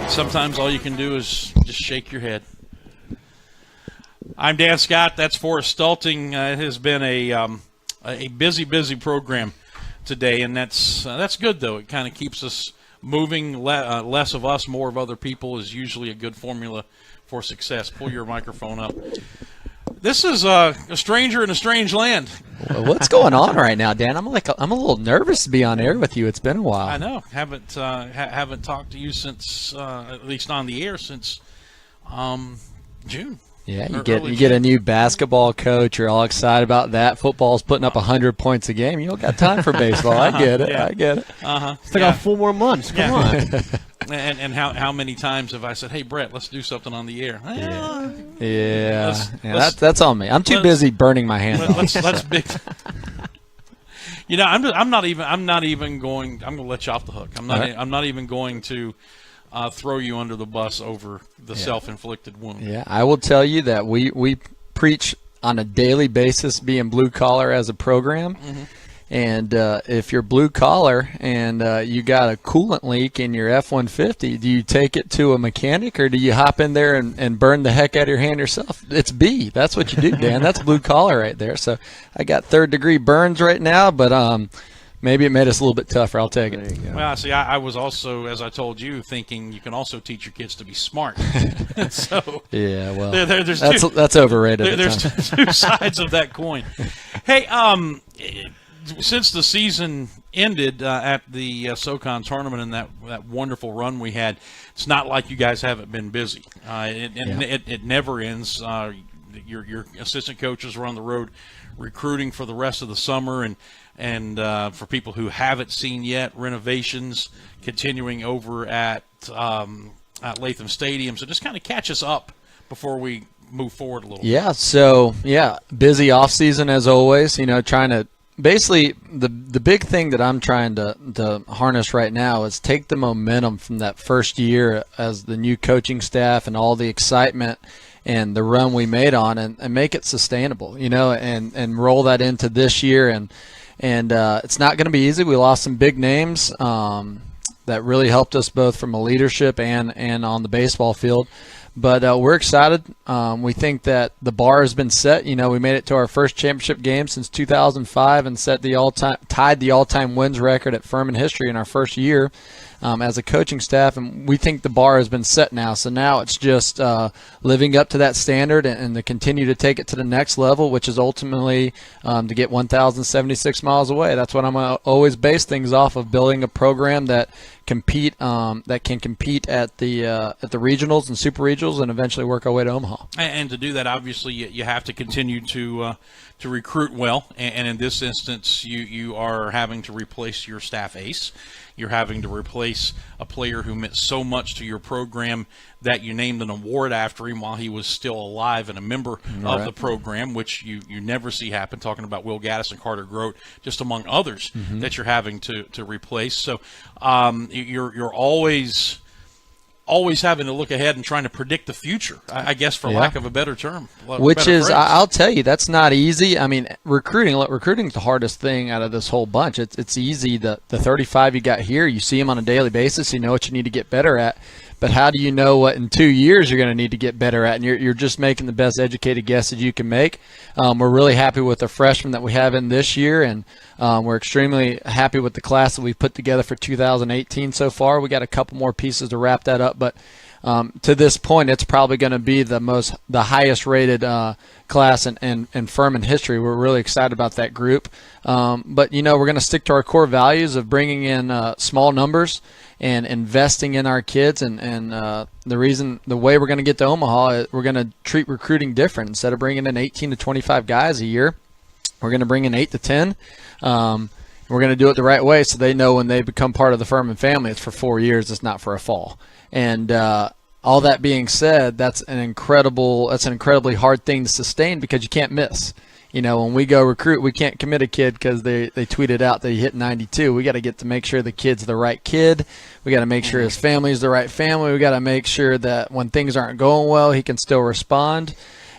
Sometimes all you can do is just shake your head. I'm Dan Scott. That's Forrest Stulting. It has been a busy program today, and that's good, though. It kind of keeps us moving. Less of us, more of other people is usually a good formula for success. Pull your microphone up. This is a stranger in a strange land. Well, what's going on right now, Dan? I'm a little nervous to be on air with you. It's been a while. I know. Haven't talked to you since at least on the air since June. Yeah, you get a new basketball coach. You're all excited about that. Football's putting up 100 points a game. You don't got time for baseball. I get it. Yeah. I get it. Still got 4 more months. Come on. And how many times have I said, "Hey, Brett, let's do something on the air"? That's on me. I'm too busy burning my hands off. Let's big. You know, I'm not even going. I'm going to let you off the hook. I'm not even going to throw you under the bus over the self-inflicted wound. Yeah, I will tell you that we preach on a daily basis being blue collar as a program. Mm-hmm. And if you're blue collar and you got a coolant leak in your F-150, do you take it to a mechanic or do you hop in there and burn the heck out of your hand yourself? It's B. That's what you do, Dan. That's blue collar right there. So I got 3rd-degree burns right now, but maybe it made us a little bit tougher. I'll take it. Well, see, I was also, as I told you, thinking you can also teach your kids to be smart. So yeah, well, that's overrated. There's two sides of that coin. Hey, since the season ended at the SoCon tournament and that wonderful run we had, it's not like you guys haven't been busy. It never ends. Your assistant coaches were on the road recruiting for the rest of the summer, and for people who haven't seen yet, Renovations continuing over at Latham Stadium. So just kind of catch us up before we move forward a little bit. Yeah, so, busy offseason as always, trying to basically the big thing that I'm trying to harness right now is take the momentum from that first year as the new coaching staff and all the excitement and the run we made on and make it sustainable, and roll that into this year. And it's not going to be easy. We lost some big names that really helped us both from a leadership and on the baseball field. But we're excited. We think that the bar has been set. We made it to our first championship game since 2005 and tied the all-time wins record at Furman history in our first year as a coaching staff. And we think the bar has been set now. So now it's just living up to that standard and to continue to take it to the next level, which is ultimately to get 1,076 miles away. That's what I'm going to always base things off of, building a program that can compete at the regionals and super regionals and eventually work our way to Omaha. And to do that, obviously, you have to continue to recruit well. And in this instance, you are having to replace your staff ace. You're having to replace a player who meant so much to your program that you named an award after him while he was still alive and a member of the program, which you never see happen, talking about Will Gaddis and Carter Grote, just among others that you're having to replace. So you're always having to look ahead and trying to predict the future, I guess, for lack of a better term. Which is, I'll tell you, that's not easy. I mean, recruiting's the hardest thing out of this whole bunch. It's easy. The 35 you got here, you see them on a daily basis. You know what you need to get better at. But how do you know what in 2 years you're going to need to get better at? And you're just making the best educated guesses you can make. We're really happy with the freshmen that we have in this year, and we're extremely happy with the class that we've put together for 2018 so far. We got a couple more pieces to wrap that up, but to this point, it's probably going to be the highest rated class in Furman history. We're really excited about that group. But we're going to stick to our core values of bringing in small numbers and investing in our kids. And the way we're going to get to Omaha is we're going to treat recruiting different. Instead of bringing in 18 to 25 guys a year, we're going to bring in 8 to 10. We're going to do it the right way so they know when they become part of the Furman family, it's for 4 years. It's not for a fall. And all that being said, that's an incredibly hard thing to sustain because you can't miss. When we go recruit, we can't commit a kid because they tweeted out that he hit 92. We got to get to make sure the kid's the right kid. We got to make sure his family's the right family. We got to make sure that when things aren't going well, he can still respond.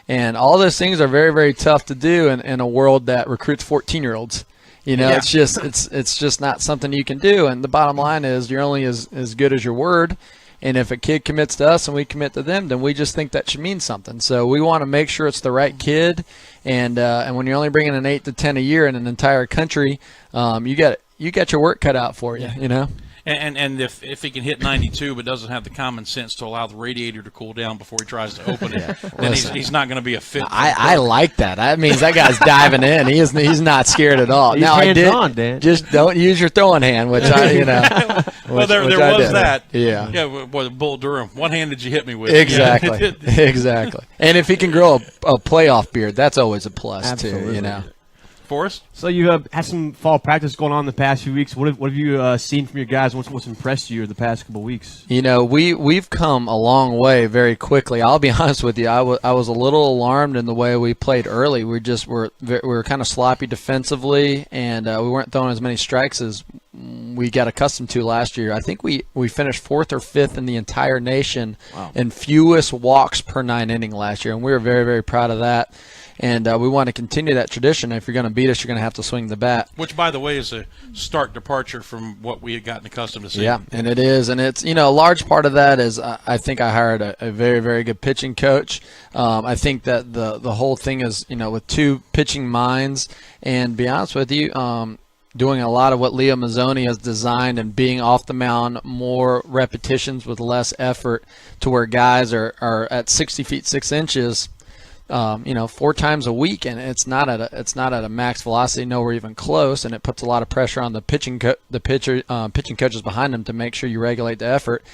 And all those things are very, very tough to do in a world that recruits 14-year-olds. It's just not something you can do. And the bottom line is you're only as good as your word. And if a kid commits to us and we commit to them, then we just think that should mean something. So we want to make sure it's the right kid. And when you're only bringing in 8 to 10 a year in an entire country, you got your work cut out for you. You know. And if he can hit 92 but doesn't have the common sense to allow the radiator to cool down before he tries to open it, then he's not going to be a fit. I like that. That means that guy's diving in. He's not scared at all. He's now I did on, Dan. Just don't use your throwing hand, which I well, there was that. Yeah. With Bull Durham. What hand did you hit me with? Exactly. Exactly. And if he can grow a playoff beard, that's always a plus. Absolutely. Too. You know. Forrest? So you have had some fall practice going on the past few weeks. What have you seen from your guys? What's impressed you the past couple of weeks? You know, we've come a long way very quickly. I'll be honest with you. I was a little alarmed in the way we played early. We were kind of sloppy defensively, and we weren't throwing as many strikes as we got accustomed to last year. I think we finished 4th or 5th in the entire nation in fewest walks per 9 inning last year, and we were very, very proud of that. And we want to continue that tradition. If you're going to beat us, you're going to have to swing the bat. Which, by the way, is a stark departure from what we had gotten accustomed to seeing. Yeah, and it is. And it's, a large part of that is I think I hired a very, very good pitching coach. I think that the whole thing is, with 2 pitching minds. And to be honest with you, doing a lot of what Leo Mazzoni has designed and being off the mound, more repetitions with less effort, to where guys are at 60 feet 6 inches, 4 times a week, and it's not at a max velocity, nowhere even close, and it puts a lot of pressure on the pitching coaches behind them to make sure you regulate the effort.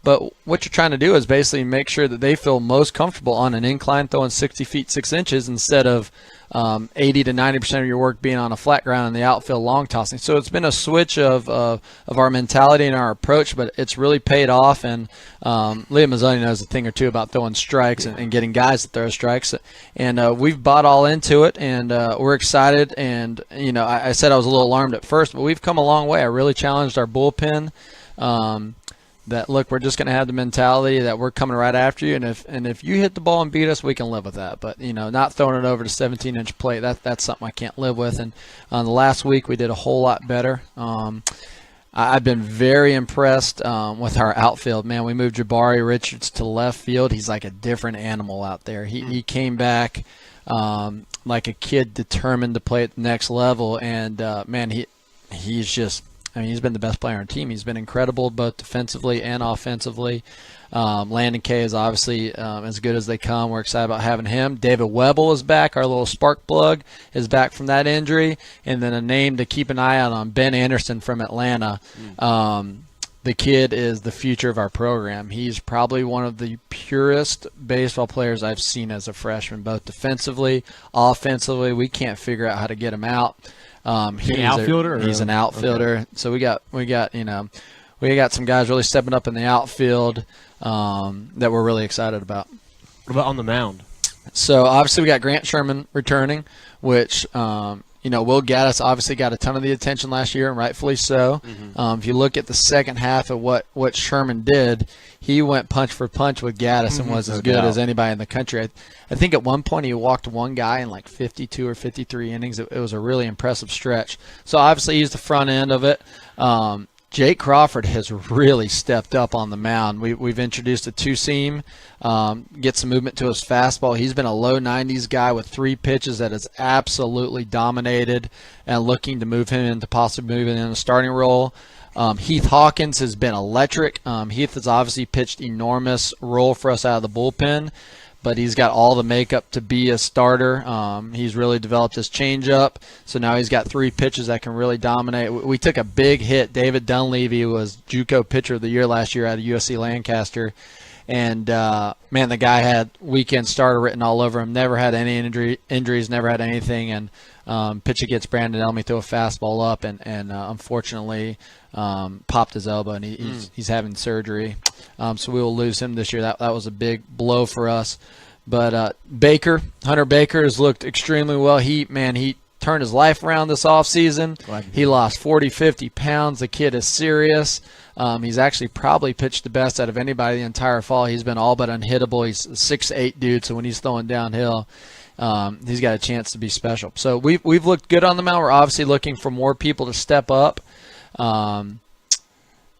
But what you're trying to do is basically make sure that they feel most comfortable on an incline throwing 60 feet 6 inches instead of 80 to 90% of your work being on a flat ground in the outfield long tossing. So it's been a switch of our mentality and our approach, but it's really paid off. And Leo Mazzoni knows a thing or two about throwing strikes and getting guys to throw strikes. And we've bought all into it, and we're excited. And, I said I was a little alarmed at first, but we've come a long way. I really challenged our bullpen. That look, we're just going to have the mentality that we're coming right after you, and if you hit the ball and beat us, we can live with that. But not throwing it over to 17-inch plate, that's something I can't live with. And on the last week, we did a whole lot better. I've been very impressed with our outfield. Man, we moved Jabari Richards to left field. He's like a different animal out there. He came back like a kid determined to play at the next level, and man, he's just. He's been the best player on the team. He's been incredible both defensively and offensively. Landon Kay is obviously as good as they come. We're excited about having him. David Webble is back. Our little spark plug is back from that injury. And then a name to keep an eye out on, Ben Anderson from Atlanta. The kid is the future of our program. He's probably one of the purest baseball players I've seen as a freshman, both defensively, offensively. We can't figure out how to get him out. He's an outfielder. He's an outfielder. Okay. So we got some guys really stepping up in the outfield that we're really excited about. What about on the mound? So obviously we got Grant Sherman returning, which Will Gaddis obviously got a ton of the attention last year, and rightfully so. If you look at the second half of what Sherman did, he went punch for punch with Gaddis and was as good as anybody in the country. I think at one point he walked one guy in like 52 or 53 innings. It was a really impressive stretch. So obviously he's the front end of it. Jake Crawford has really stepped up on the mound. We've introduced a 2-seam, get some movement to his fastball. He's been a low 90s guy with 3 pitches that has absolutely dominated, and looking to move him into possibly moving in a starting role. Heath Hawkins has been electric. Heath has obviously pitched enormous role for us out of the bullpen, but he's got all the makeup to be a starter. He's really developed his changeup, so now he's got 3 pitches that can really dominate. We took a big hit. David Dunleavy was JUCO Pitcher of the Year last year out of USC Lancaster, and man, the guy had weekend starter written all over him. Never had any injuries, never had anything, and pitch against Brandon Elmy, threw a fastball up, and unfortunately popped his elbow, and he's having surgery. So we will lose him this year. That was a big blow for us. But Hunter Baker has looked extremely well. He turned his life around this offseason. He lost 40, 50 pounds. The kid is serious. He's actually probably pitched the best out of anybody the entire fall. He's been all but unhittable. He's a 6'8" dude, so when he's throwing downhill, he's got a chance to be special. So we've looked good on the mound. We're obviously looking for more people to step up.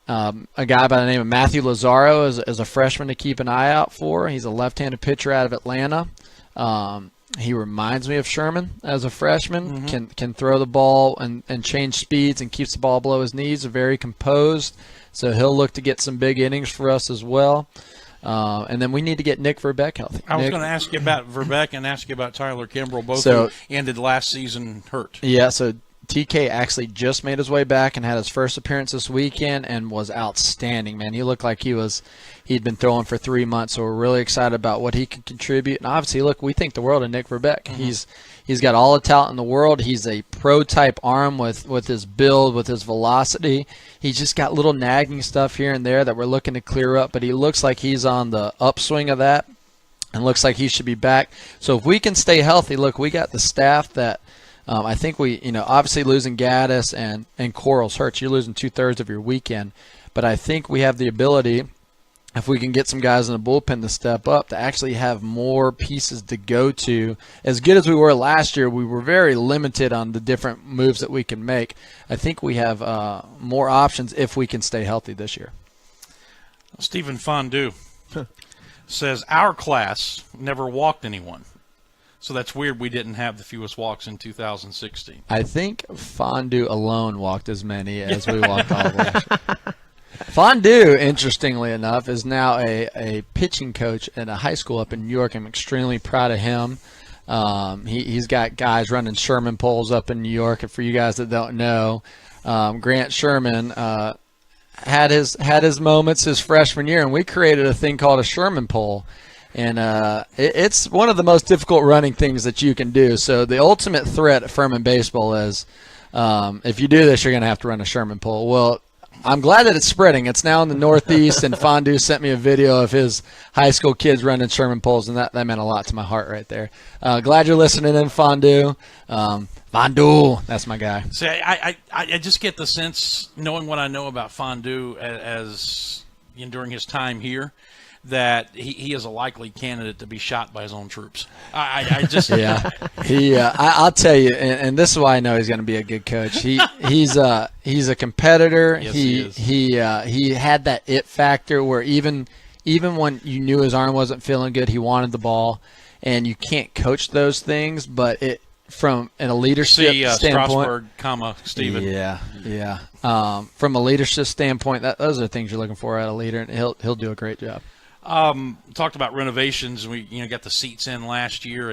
a guy by the name of Matthew Lazaro is a freshman to keep an eye out for. He's a left-handed pitcher out of Atlanta. He reminds me of Sherman as a freshman. Can throw the ball and change speeds and keeps the ball below his knees. Very composed. So he'll look to get some big innings for us as well. And then we need to get Nick Verbeek healthy. I was going to ask you about Verbeek and ask you about Tyler Kimbrell, both who ended last season hurt. Yeah, so TK actually just made his way back and had his first appearance this weekend and was outstanding, man. He looked like he'd been throwing for 3 months, so we're really excited about what he can contribute. And obviously, look, we think the world of Nick Verbeek. He's got all the talent in the world. He's a pro-type arm with his build, with his velocity. He's just got little nagging stuff here and there that we're looking to clear up, but he looks like he's on the upswing of that and looks like he should be back. So if we can stay healthy, look, we got the staff that I think obviously losing Gaddis and Corals hurts. You're losing 2/3 of your weekend. But I think we have the ability, if we can get some guys in the bullpen to step up, to actually have more pieces to go to. As good as we were last year, we were very limited on the different moves that we can make. I think we have more options if we can stay healthy this year. Stephen Fondue says, our class never walked anyone. So that's weird we didn't have the fewest walks in 2016. I think Fondue alone walked as many as we walked all the way. Fondue, interestingly enough, is now a pitching coach at a high school up in New York. I'm extremely proud of him. He's got guys running Sherman poles up in New York. And for you guys that don't know, Grant Sherman had his moments his freshman year, and we created a thing called a Sherman pole. And it's one of the most difficult running things that you can do. So the ultimate threat at Furman baseball is if you do this, you're going to have to run a Sherman pole. Well, I'm glad that it's spreading. It's now in the Northeast, and Fondue sent me a video of his high school kids running Sherman poles, and that meant a lot to my heart right there. Glad you're listening in, Fondue. Fondue, that's my guy. See, I just get the sense, knowing what I know about Fondue as during his time here, that he is a likely candidate to be shot by his own troops. I just I'll tell you, and this is why I know he's going to be a good coach. He's a competitor. Yes, he had that it factor where even when you knew his arm wasn't feeling good, he wanted the ball, and you can't coach those things, but from a leadership standpoint. Strasburg, Steven. Yeah. From a leadership standpoint, those are the things you're looking for out of a leader, and he'll do a great job. Talked about renovations. We got the seats in last year,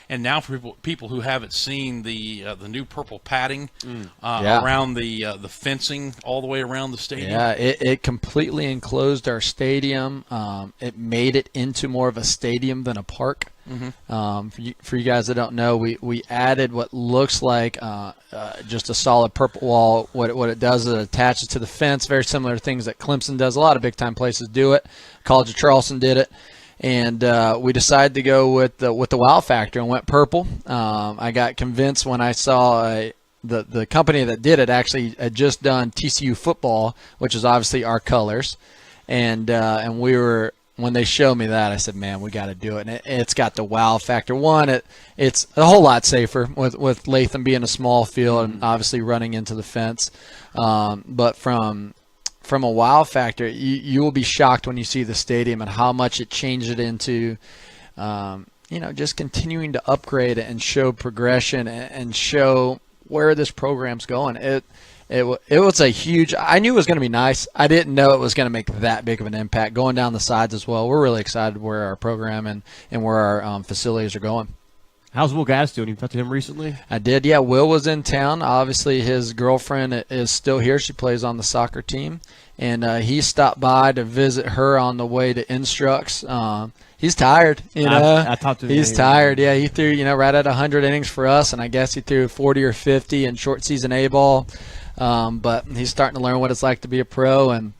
and now for people who haven't seen the new purple padding around the fencing all the way around the stadium. Yeah, it completely enclosed our stadium. It made it into more of a stadium than a park. For you guys that don't know, we added what looks like just a solid purple wall. What it does is it attaches to the fence, very similar to things that Clemson does. A lot of big-time places do it. College of Charleston did it. And we decided to go with the wow factor and went purple. I got convinced when I saw the company that did it actually had just done TCU football, which is obviously our colors. And we were – when they showed me that, I said, man, we got to do it. And it's got the wow factor. One, it's a whole lot safer with Latham being a small field and obviously running into the fence. But from a wow factor, you will be shocked when you see the stadium and how much it changed it into, just continuing to upgrade it and show progression and show where this program's going. It was a huge – I knew it was going to be nice. I didn't know it was going to make that big of an impact going down the sides as well. We're really excited where our program and where our facilities are going. How's Will Gaddis doing? You talked to him recently? I did, yeah. Will was in town. Obviously, his girlfriend is still here. She plays on the soccer team. And he stopped by to visit her on the way to Instructs. He's tired, I talked to him. He's tired, yeah. He threw, right at 100 innings for us, and I guess he threw 40 or 50 in short season A-ball. But he's starting to learn what it's like to be a pro, and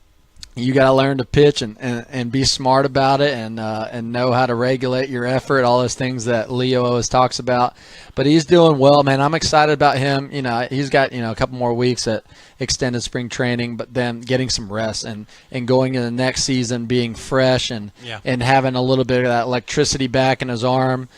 you got to learn to pitch and be smart about it and know how to regulate your effort, all those things that Leo always talks about. But he's doing well, man. I'm excited about him. He's got, a couple more weeks at extended spring training, but then getting some rest and going into the next season being fresh and having a little bit of that electricity back in his arm.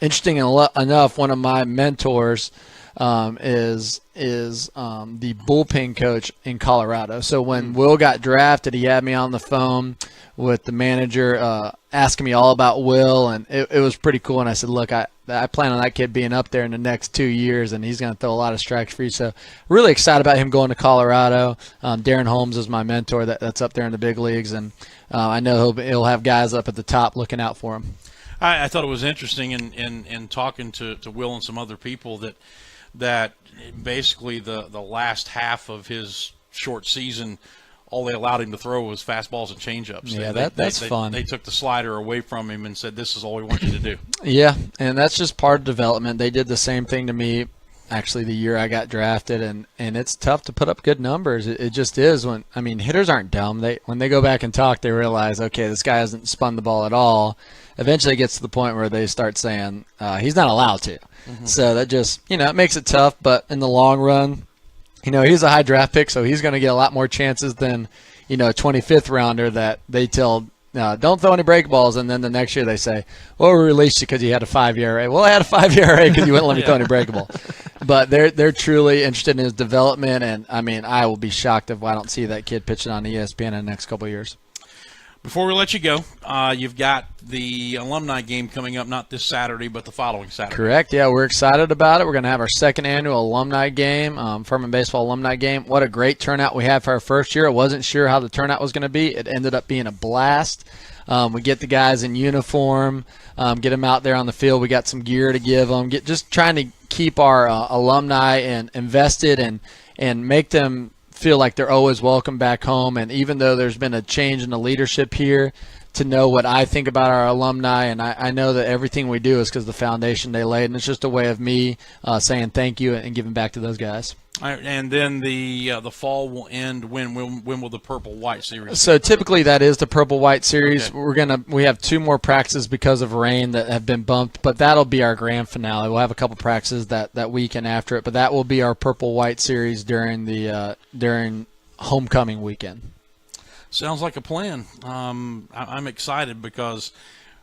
Interesting enough, one of my mentors is the bullpen coach in Colorado. So when Will got drafted, he had me on the phone with the manager asking me all about Will, and it was pretty cool. And I said, look, I plan on that kid being up there in the next 2 years, and he's going to throw a lot of strikes for you. So really excited about him going to Colorado. Darren Holmes is my mentor that's up there in the big leagues, and I know he'll have guys up at the top looking out for him. I thought it was interesting in talking to Will and some other people that basically the last half of his short season, all they allowed him to throw was fastballs and changeups. Yeah, that's fun. They took the slider away from him and said, this is all we want you to do. Yeah, and that's just part of development. They did the same thing to me actually the year I got drafted, and it's tough to put up good numbers. It just is. Hitters aren't dumb. When they go back and talk, they realize, okay, this guy hasn't spun the ball at all. Eventually it gets to the point where they start saying he's not allowed to. Mm-hmm. So that just, it makes it tough, but in the long run, he's a high draft pick, so he's going to get a lot more chances than, a 25th rounder that they tell, don't throw any break balls, and then the next year they say, well, we released you because you had a 5 ERA. Well, I had a 5 ERA because you wouldn't let me throw any breakable. But they're truly interested in his development, and, I will be shocked if I don't see that kid pitching on ESPN in the next couple of years. Before we let you go, you've got the alumni game coming up, not this Saturday, but the following Saturday. Correct. Yeah, we're excited about it. We're going to have our second annual alumni game, Furman Baseball alumni game. What a great turnout we had for our first year. I wasn't sure how the turnout was going to be. It ended up being a blast. We get the guys in uniform, get them out there on the field. We got some gear to give them. Just trying to keep our alumni invested and make them feel like they're always welcome back home. And even though there's been a change in the leadership here, to know what I think about our alumni, and I know that everything we do is because of the foundation they laid, and it's just a way of me saying thank you and giving back to those guys. All right, and then the fall will end. When will the Purple White series? So typically that is the Purple White series. Okay. We have 2 more practices because of rain that have been bumped, but that'll be our grand finale. We'll have a couple practices that weekend after it, but that will be our Purple White series during homecoming weekend. Sounds like a plan. I'm excited because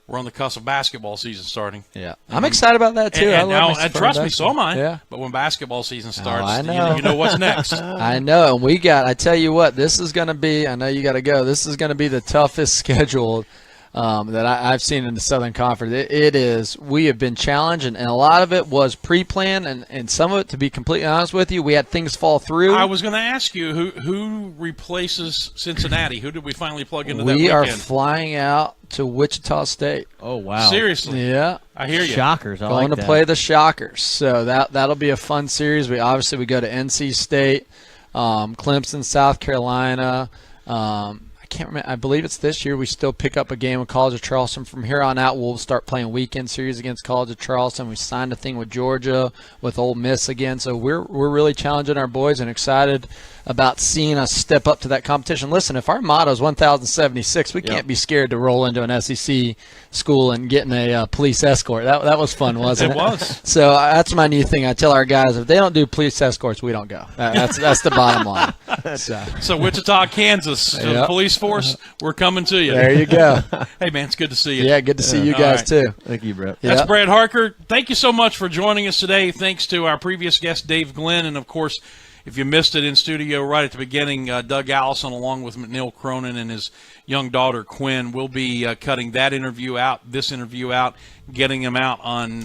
we're on the cusp of basketball season starting. Yeah, I'm excited about that too. And trust me, so am I. Yeah. But when basketball season starts, I know. you know what's next. I know, and I tell you what, this is going to be, I know you got to go, this is going to be the toughest schedule that I've seen in the Southern Conference. It is. We have been challenged, and a lot of it was pre-planned, and some of it, to be completely honest with you, we had things fall through. I was going to ask you, who replaces Cincinnati? Who did we finally plug into that weekend? We are flying out to Wichita State. Oh, wow. Seriously? Yeah. I hear you. Shockers. Going to play the Shockers. So that'll be a fun series. We go to NC State, Clemson, South Carolina. I can't remember. I believe it's this year. We still pick up a game with College of Charleston. From here on out, we'll start playing weekend series against College of Charleston. We signed a thing with Georgia, with Ole Miss again. So we're really challenging our boys and excited about seeing us step up to that competition. Listen, if our motto is 1,076, we can't be scared to roll into an SEC school and getting a police escort. That was fun, wasn't it? It was. So that's my new thing. I tell our guys, if they don't do police escorts, we don't go. That's the bottom line. So Wichita, Kansas, the police force, we're coming to you. There you go. Hey, man, it's good to see you. Yeah, good to see you guys, too. Thank you, Brett. That's Brett Harker. Thank you so much for joining us today. Thanks to our previous guest, Dave Glenn, and, of course, if you missed it in studio right at the beginning, Doug Allison, along with McNeil Cronin and his young daughter, Quinn, will be cutting this interview out, getting them out on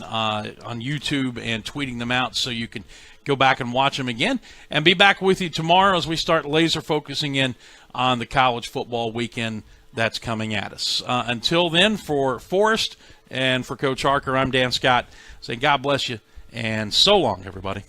YouTube and tweeting them out so you can go back and watch them again, and be back with you tomorrow as we start laser focusing in on the college football weekend that's coming at us. Until then, for Forrest and for Coach Harker, I'm Dan Scott saying God bless you, and so long, everybody.